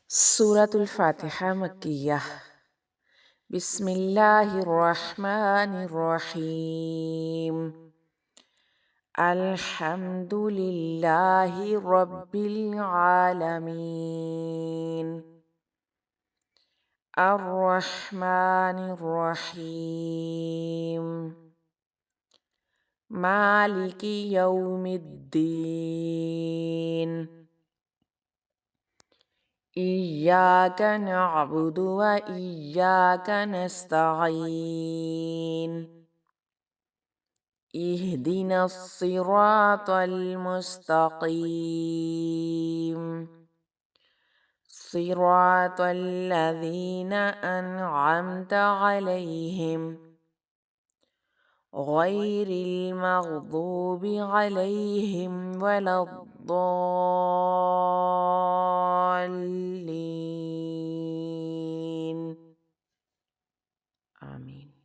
سورة الفاتحة مكية. بسم الله الرحمن الرحيم. الحمد لله رب العالمين. الرحمن الرحيم. مالك يوم الدين. إياك نعبد وإياك نستعين. اهدنا الصراط المستقيم. صراط الذين أنعمت عليهم غير المغضوب عليهم ولا الضالين. آمين.